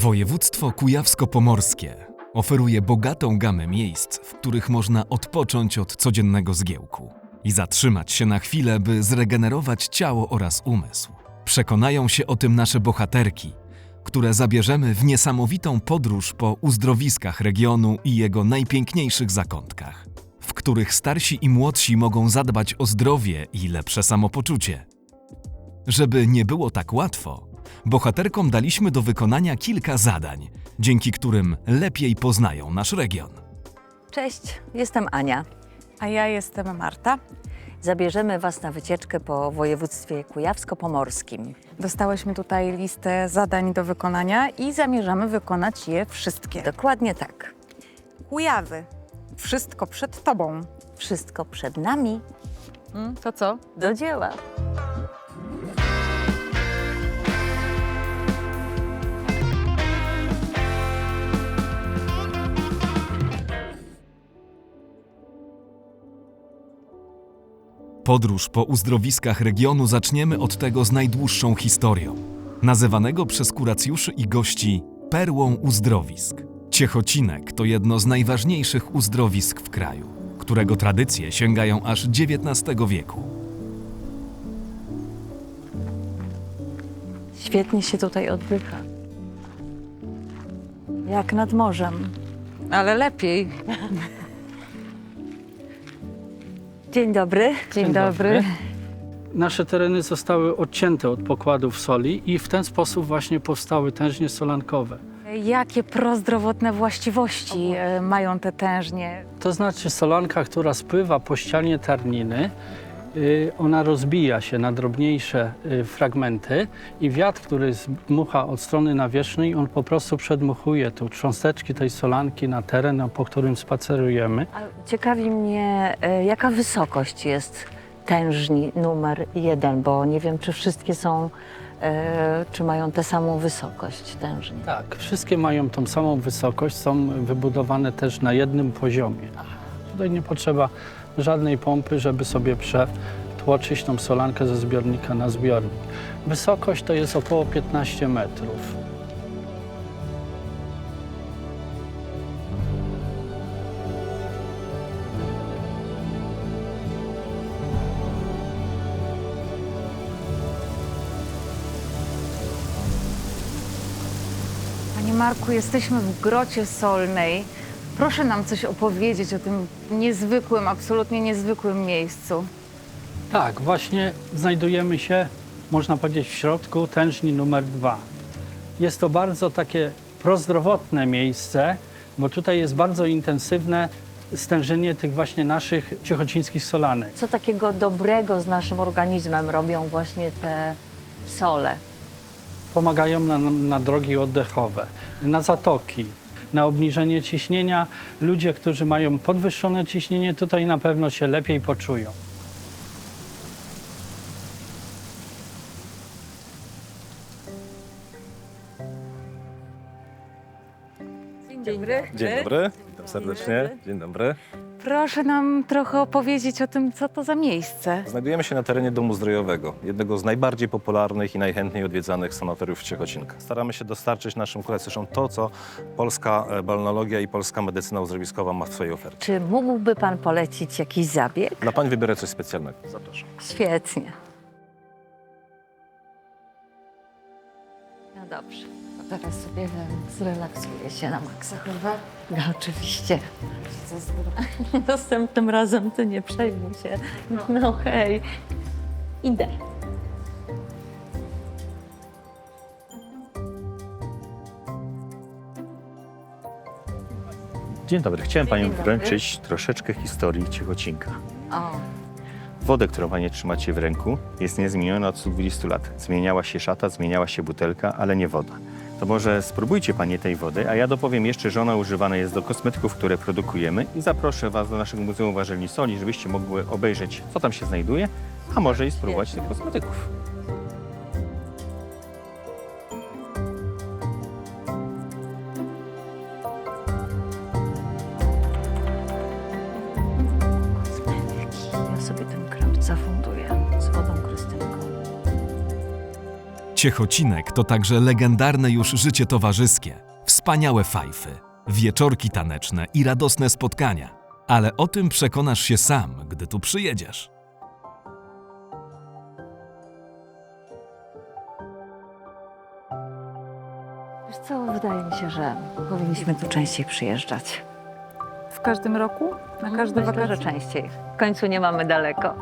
Województwo kujawsko-pomorskie oferuje bogatą gamę miejsc, w których można odpocząć od codziennego zgiełku i zatrzymać się na chwilę, by zregenerować ciało oraz umysł. Przekonają się o tym nasze bohaterki, które zabierzemy w niesamowitą podróż po uzdrowiskach regionu i jego najpiękniejszych zakątkach, w których starsi i młodsi mogą zadbać o zdrowie i lepsze samopoczucie. Żeby nie było tak łatwo, bohaterkom daliśmy do wykonania kilka zadań, dzięki którym lepiej poznają nasz region. Cześć, jestem Ania. A ja jestem Marta. Zabierzemy Was na wycieczkę po województwie kujawsko-pomorskim. Dostałyśmy tutaj listę zadań do wykonania i zamierzamy wykonać je wszystkie. Dokładnie tak. Kujawy. Wszystko przed Tobą. Wszystko przed nami. To co? Do dzieła. Podróż po uzdrowiskach regionu zaczniemy od tego z najdłuższą historią, nazywanego przez kuracjuszy i gości perłą uzdrowisk. Ciechocinek to jedno z najważniejszych uzdrowisk w kraju, którego tradycje sięgają aż XIX wieku. Świetnie się tutaj oddycha. Jak nad morzem. Ale lepiej. Dzień dobry. Dzień dobry. Nasze tereny zostały odcięte od pokładów soli i w ten sposób właśnie powstały tężnie solankowe. Jakie prozdrowotne właściwości mają te tężnie? To znaczy solanka, która spływa po ścianie tarniny, ona rozbija się na drobniejsze fragmenty i wiatr, który dmucha od strony nawierzchniej, on po prostu przedmuchuje tu cząsteczki tej solanki na teren, po którym spacerujemy. A ciekawi mnie, jaka wysokość jest tężni numer 1, bo nie wiem, czy wszystkie są, czy mają tę samą wysokość tężni. Tak, wszystkie mają tą samą wysokość, są wybudowane też na jednym poziomie. Tutaj nie potrzeba żadnej pompy, żeby sobie przetłoczyć tą solankę ze zbiornika na zbiornik. Wysokość to jest około 15 metrów. Panie Marku, jesteśmy w Grocie Solnej. Proszę nam coś opowiedzieć o tym niezwykłym, absolutnie niezwykłym miejscu. Tak, właśnie znajdujemy się, można powiedzieć, w środku tężni numer 2. Jest to bardzo takie prozdrowotne miejsce, bo tutaj jest bardzo intensywne stężenie tych właśnie naszych ciechocińskich solanek. Co takiego dobrego z naszym organizmem robią właśnie te sole? Pomagają nam na drogi oddechowe, na zatoki, na obniżenie ciśnienia. Ludzie, którzy mają podwyższone ciśnienie, tutaj na pewno się lepiej poczują. Dzień dobry. Dzień dobry, witam serdecznie. Dzień dobry. Proszę nam trochę opowiedzieć o tym, co to za miejsce. Znajdujemy się na terenie Domu Zdrojowego, jednego z najbardziej popularnych i najchętniej odwiedzanych sanatoriów w Ciechocinkach. Staramy się dostarczyć naszym kuracjuszom to, co polska balneologia i polska medycyna uzdrowiskowa ma w swojej ofercie. Czy mógłby Pan polecić jakiś zabieg? Dla Pań wybiorę coś specjalnego. Zapraszam. Świetnie. No dobrze, to teraz sobie zrelaksuję się na maksa. No oczywiście. Następnym razem to nie przejmuj się. No hej, idę. Dzień dobry. Chciałem Dzień Panią dobry. wręczyć troszeczkę historii Ciechocinka. O, Wodę, którą Panie trzymacie w ręku, jest niezmieniona od 120 lat. Zmieniała się szata, zmieniała się butelka, ale nie woda. To może spróbujcie Panie tej wody, a ja dopowiem jeszcze, że ona używana jest do kosmetyków, które produkujemy i zaproszę Was do naszego Muzeum Warzelni Soli, żebyście mogły obejrzeć, co tam się znajduje, a może i spróbować tych kosmetyków. kosmetyki. Ja sobie ten krem zafunduję z wodą krystynką. Ciechocinek to także legendarne już życie towarzyskie, wspaniałe fajfy, wieczorki taneczne i radosne spotkania. Ale o tym przekonasz się sam, gdy tu przyjedziesz. Wiesz co, wydaje mi się, że powinniśmy tu częściej przyjeżdżać. W każdym roku? Na każde Myślę, że wakacje? częściej. W końcu nie mamy daleko.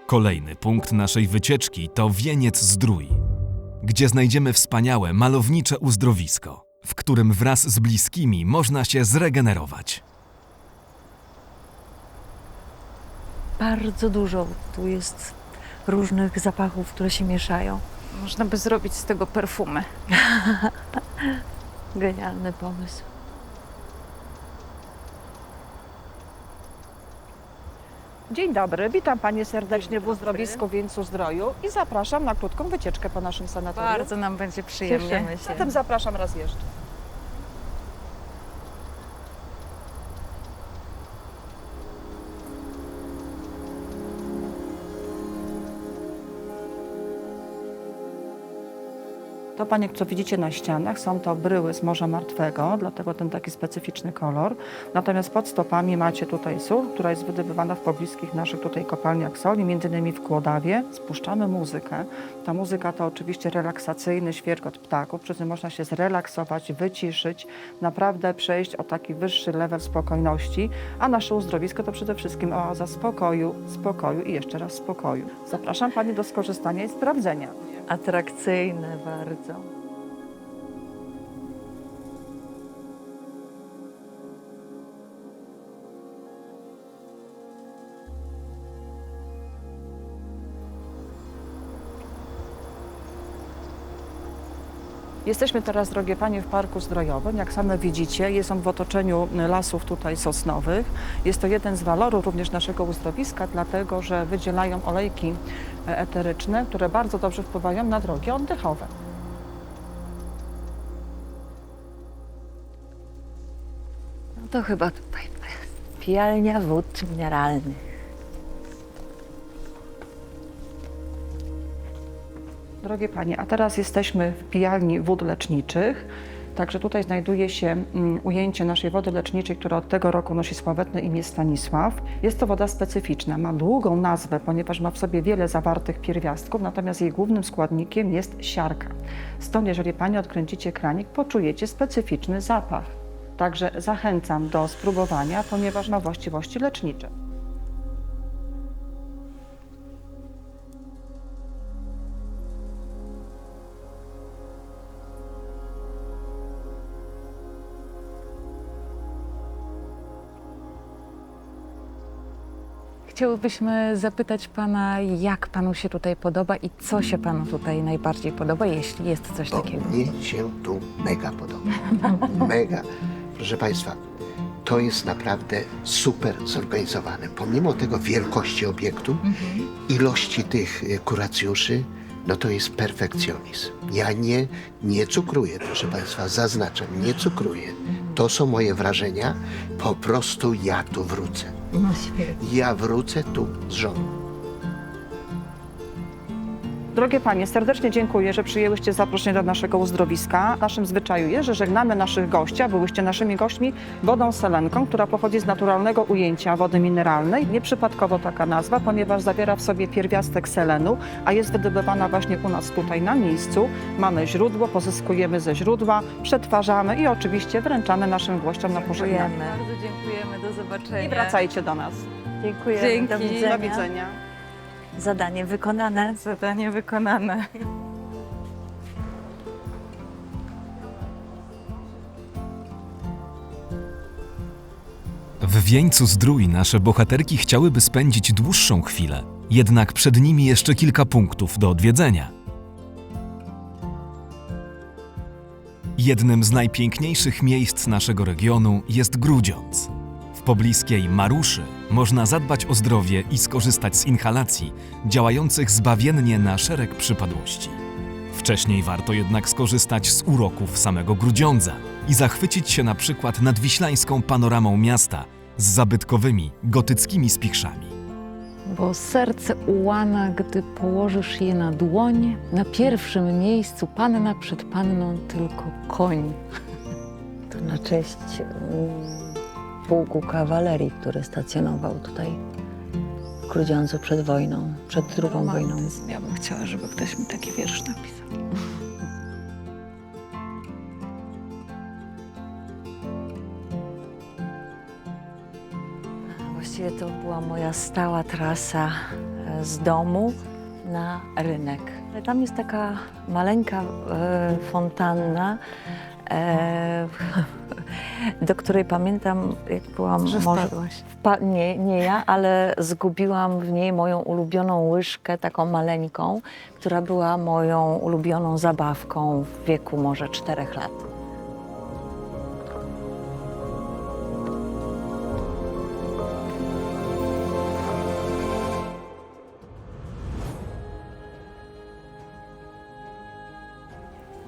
Kolejny punkt naszej wycieczki to Wieniec-Zdrój, gdzie znajdziemy wspaniałe, malownicze uzdrowisko, w którym wraz z bliskimi można się zregenerować. Bardzo dużo tu jest różnych zapachów, które się mieszają. Można by zrobić z tego perfumy. Genialny pomysł. Dzień dobry, witam Panie serdecznie w uzdrowisku Wieńcu-Zdroju i zapraszam na krótką wycieczkę po naszym sanatorium. Bardzo nam będzie przyjemnie. Cieszymy się. Zatem zapraszam raz jeszcze. To, Panie, co widzicie na ścianach, są to bryły z Morza Martwego, dlatego ten taki specyficzny kolor. Natomiast pod stopami macie tutaj sól, która jest wydobywana w pobliskich naszych tutaj kopalniach soli, między innymi w Kłodawie. Spuszczamy muzykę. Ta muzyka to oczywiście relaksacyjny świergot ptaków, przy czym można się zrelaksować, wyciszyć, naprawdę przejść o taki wyższy level spokojności, a nasze uzdrowisko to przede wszystkim oaza spokoju, spokoju i jeszcze raz spokoju. Zapraszam Pani do skorzystania i sprawdzenia. Atrakcyjne bardzo. Jesteśmy teraz, drogie Panie, w Parku Zdrojowym. Jak same widzicie, jest on w otoczeniu lasów tutaj sosnowych. Jest to jeden z walorów również naszego uzdrowiska, dlatego że wydzielają olejki eteryczne, które bardzo dobrze wpływają na drogi oddechowe. No to chyba tutaj pijalnia wód mineralnych. Drogie Panie, a teraz jesteśmy w pijalni wód leczniczych. Także tutaj znajduje się ujęcie naszej wody leczniczej, która od tego roku nosi sławetne imię Stanisław. Jest to woda specyficzna, ma długą nazwę, ponieważ ma w sobie wiele zawartych pierwiastków, natomiast jej głównym składnikiem jest siarka. Stąd, jeżeli Panie odkręcicie kranik, poczujecie specyficzny zapach. Także zachęcam do spróbowania, ponieważ ma właściwości lecznicze. Chciałybyśmy zapytać Pana, jak Panu się tutaj podoba i co się Panu tutaj najbardziej podoba, jeśli jest coś To takiego. mnie się tu mega podoba. Mega. Proszę Państwa, to jest naprawdę super zorganizowane. Pomimo tego wielkości obiektu, ilości tych kuracjuszy, no to jest perfekcjonizm. Ja nie cukruję, proszę Państwa, zaznaczam, nie cukruję. To są moje wrażenia, po prostu ja tu wrócę. No świetnie. Ja wrócę tu z żoną. Drogie Panie, serdecznie dziękuję, że przyjęłyście zaproszenie do naszego uzdrowiska. W naszym zwyczaju jest, że żegnamy naszych gości, a byłyście naszymi gośćmi wodą selenką, która pochodzi z naturalnego ujęcia wody mineralnej. Nieprzypadkowo taka nazwa, ponieważ zawiera w sobie pierwiastek selenu, a jest wydobywana właśnie u nas tutaj na miejscu. Mamy źródło, pozyskujemy ze źródła, przetwarzamy i oczywiście wręczamy naszym gościom na pożegnanie. Dziękujemy. Bardzo dziękujemy, do zobaczenia. I wracajcie do nas. Dziękuję. Dzięki. Do widzenia. Do widzenia. Zadanie wykonane. Zadanie wykonane. W Wieńcu-Zdrój nasze bohaterki chciałyby spędzić dłuższą chwilę, jednak przed nimi jeszcze kilka punktów do odwiedzenia. Jednym z najpiękniejszych miejsc naszego regionu jest Grudziądz. W pobliskiej Maruszy można zadbać o zdrowie i skorzystać z inhalacji działających zbawiennie na szereg przypadłości. Wcześniej warto jednak skorzystać z uroków samego Grudziądza i zachwycić się na przykład nadwiślańską panoramą miasta z zabytkowymi, gotyckimi spichrzami. Bo serce ułana, gdy położysz je na dłoń, na pierwszym miejscu panna przed panną tylko koń. To na cześć pułku kawalerii, który stacjonował tutaj w Grudziądzu przed wojną, przed II wojną. Ja bym chciała, żeby ktoś mi taki wiersz napisał. Właściwie to była moja stała trasa z domu na rynek. Ale tam jest taka maleńka fontanna, do której pamiętam, jak byłam... Że wpadłaś. Nie ja, ale zgubiłam w niej moją ulubioną łyżkę, taką maleńką, która była moją ulubioną zabawką w wieku może 4 lat.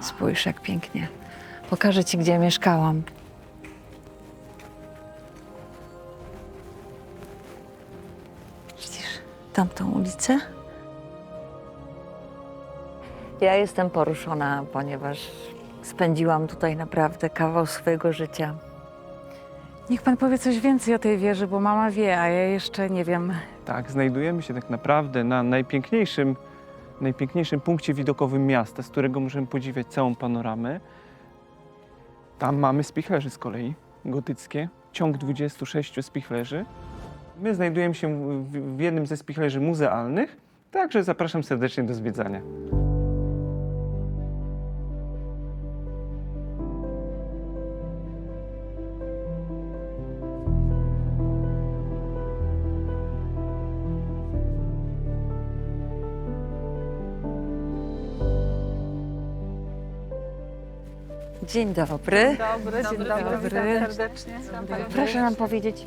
Spójrz, jak pięknie. Pokażę ci, gdzie mieszkałam. Widzisz tamtą ulicę? Ja jestem poruszona, ponieważ spędziłam tutaj naprawdę kawał swojego życia. Niech pan powie coś więcej o tej wieży, bo mama wie, a ja jeszcze nie wiem. Tak, znajdujemy się tak naprawdę na najpiękniejszym punkcie widokowym miasta, z którego możemy podziwiać całą panoramę. Tam mamy spichlerzy z kolei, gotyckie, ciąg 26 spichlerzy. My znajdujemy się w jednym ze spichlerzy muzealnych, także zapraszam serdecznie do zwiedzania. Dzień dobry. Dzień dobry, witam serdecznie. Proszę nam powiedzieć,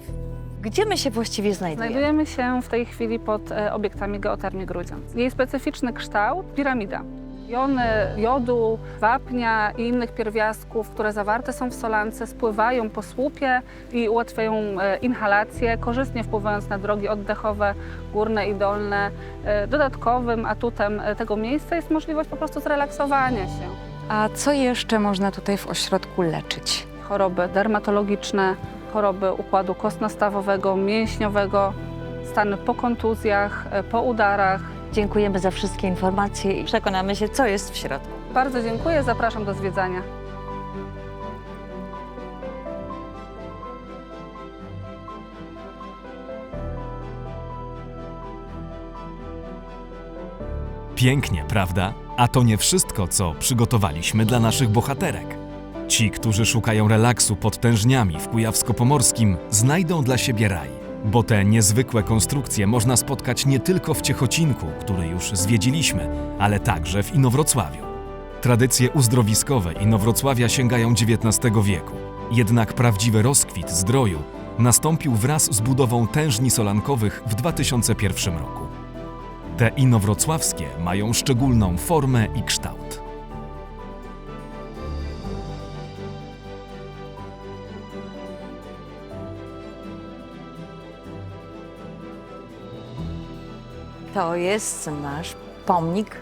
gdzie my się właściwie znajdujemy? Znajdujemy się w tej chwili pod obiektami geotermii Grudziądz. Jej specyficzny kształt – piramida. Jony jodu, wapnia i innych pierwiastków, które zawarte są w solance, spływają po słupie i ułatwiają inhalację, korzystnie wpływając na drogi oddechowe, górne i dolne. Dodatkowym atutem tego miejsca jest możliwość po prostu zrelaksowania się. A co jeszcze można tutaj w ośrodku leczyć? Choroby dermatologiczne, choroby układu kostno-stawowego, mięśniowego, stany po kontuzjach, po udarach. Dziękujemy za wszystkie informacje i przekonamy się, co jest w środku. Bardzo dziękuję, zapraszam do zwiedzania. Pięknie, prawda? A to nie wszystko, co przygotowaliśmy dla naszych bohaterek. Ci, którzy szukają relaksu pod Tężniami w Kujawsko-Pomorskim, znajdą dla siebie raj. Bo te niezwykłe konstrukcje można spotkać nie tylko w Ciechocinku, który już zwiedziliśmy, ale także w Inowrocławiu. Tradycje uzdrowiskowe Inowrocławia sięgają XIX wieku. Jednak prawdziwy rozkwit zdroju nastąpił wraz z budową tężni solankowych w 2001 roku. Te inowrocławskie mają szczególną formę i kształt. To jest nasz pomnik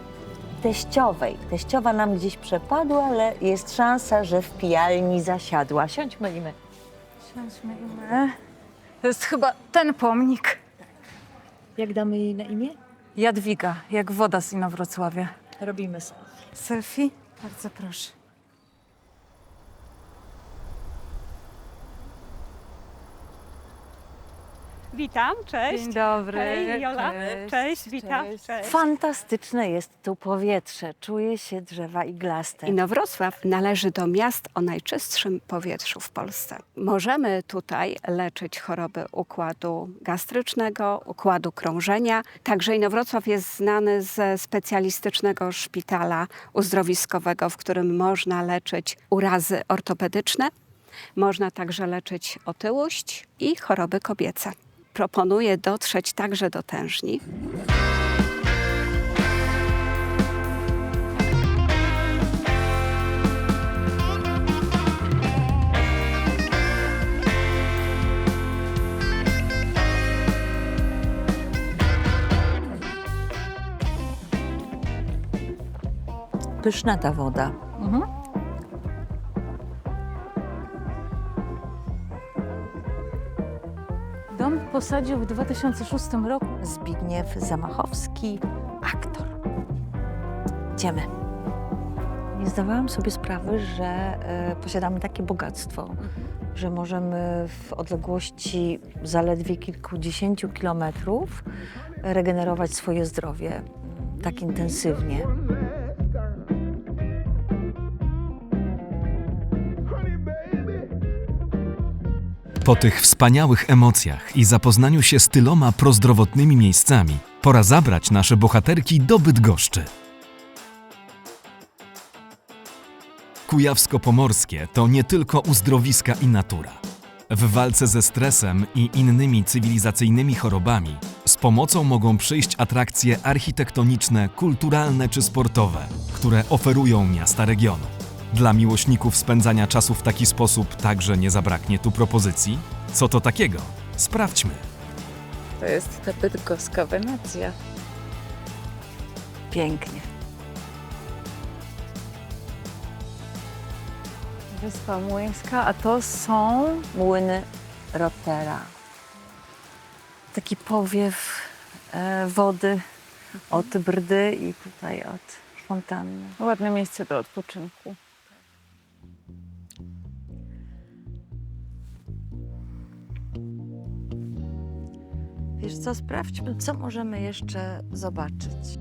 teściowej. Teściowa nam gdzieś przepadła, ale jest szansa, że w pijalni zasiadła. Siądźmy, Imy. Siądźmy, Imy. To jest chyba ten pomnik. Jak damy jej na imię? Jadwiga, jak woda z Inowrocławia. Robimy sobie. Selfie? Bardzo proszę. Witam, cześć. Dzień dobry. Hej, Jola. Cześć, witam. Cześć. Fantastyczne jest tu powietrze. Czuje się drzewa iglaste. Inowrocław należy do miast o najczystszym powietrzu w Polsce. Możemy tutaj leczyć choroby układu gastrycznego, układu krążenia. Także Inowrocław jest znany ze specjalistycznego szpitala uzdrowiskowego, w którym można leczyć urazy ortopedyczne. Można także leczyć otyłość i choroby kobiece. Proponuję dotrzeć także do Tężni. Pyszna ta woda. Dom posadził w 2006 roku. Zbigniew Zamachowski, aktor. Idziemy. Nie zdawałam sobie sprawy, że posiadamy takie bogactwo, że możemy w odległości zaledwie kilkudziesięciu kilometrów regenerować swoje zdrowie tak intensywnie. Po tych wspaniałych emocjach i zapoznaniu się z tyloma prozdrowotnymi miejscami, pora zabrać nasze bohaterki do Bydgoszczy. Kujawsko-Pomorskie to nie tylko uzdrowiska i natura. W walce ze stresem i innymi cywilizacyjnymi chorobami z pomocą mogą przyjść atrakcje architektoniczne, kulturalne czy sportowe, które oferują miasta regionu. Dla miłośników spędzania czasu w taki sposób także nie zabraknie tu propozycji. Co to takiego? Sprawdźmy. To jest ta bydgoska Wenecja. Pięknie. Wyspa Młyńska, a to są... Młyny Rotera. Taki powiew wody od Brdy i tutaj od fontanny. Ładne miejsce do odpoczynku. Wiesz co, sprawdźmy, co możemy jeszcze zobaczyć.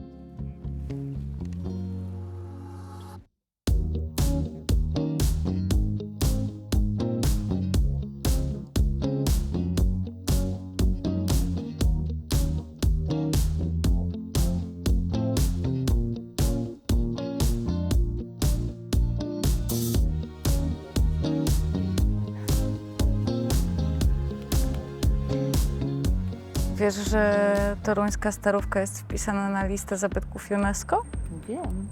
Wiesz, że toruńska Starówka jest wpisana na listę zabytków UNESCO? Wiem.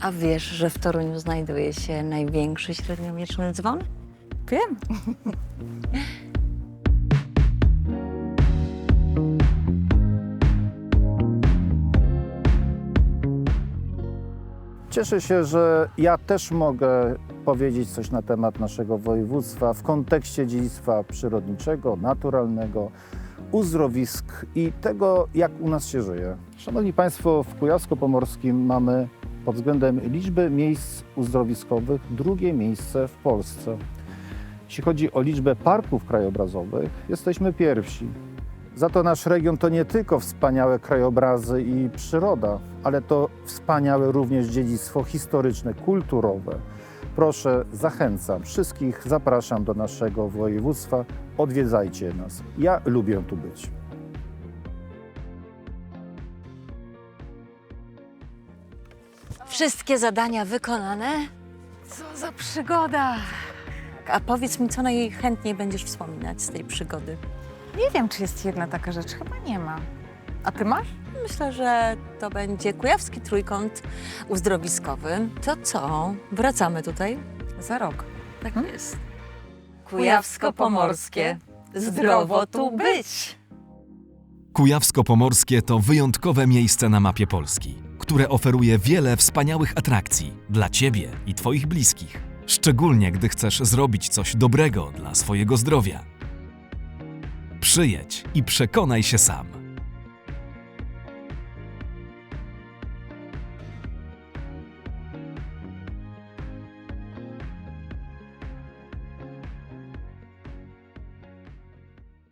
A wiesz, że w Toruniu znajduje się największy średniowieczny dzwon? Wiem. Cieszę się, że ja też mogę powiedzieć coś na temat naszego województwa w kontekście dziedzictwa przyrodniczego, naturalnego, uzdrowisk i tego, jak u nas się żyje. Szanowni Państwo, w Kujawsko-Pomorskim mamy pod względem liczby miejsc uzdrowiskowych drugie miejsce w Polsce. Jeśli chodzi o liczbę parków krajobrazowych, jesteśmy pierwsi. Za to nasz region to nie tylko wspaniałe krajobrazy i przyroda, ale to wspaniałe również dziedzictwo historyczne, kulturowe. Proszę, zachęcam wszystkich, zapraszam do naszego województwa, odwiedzajcie nas. Ja lubię tu być. Wszystkie zadania wykonane. Co za przygoda! A powiedz mi, co najchętniej będziesz wspominać z tej przygody? Nie wiem, czy jest jedna taka rzecz. Chyba nie ma. A ty masz? Myślę, że to będzie Kujawski Trójkąt Uzdrowiskowy. To co? Wracamy tutaj? Za rok. Tak jest. Kujawsko-Pomorskie. Zdrowo tu być! Kujawsko-Pomorskie to wyjątkowe miejsce na mapie Polski, które oferuje wiele wspaniałych atrakcji dla Ciebie i Twoich bliskich. Szczególnie gdy chcesz zrobić coś dobrego dla swojego zdrowia. Przyjedź i przekonaj się sam.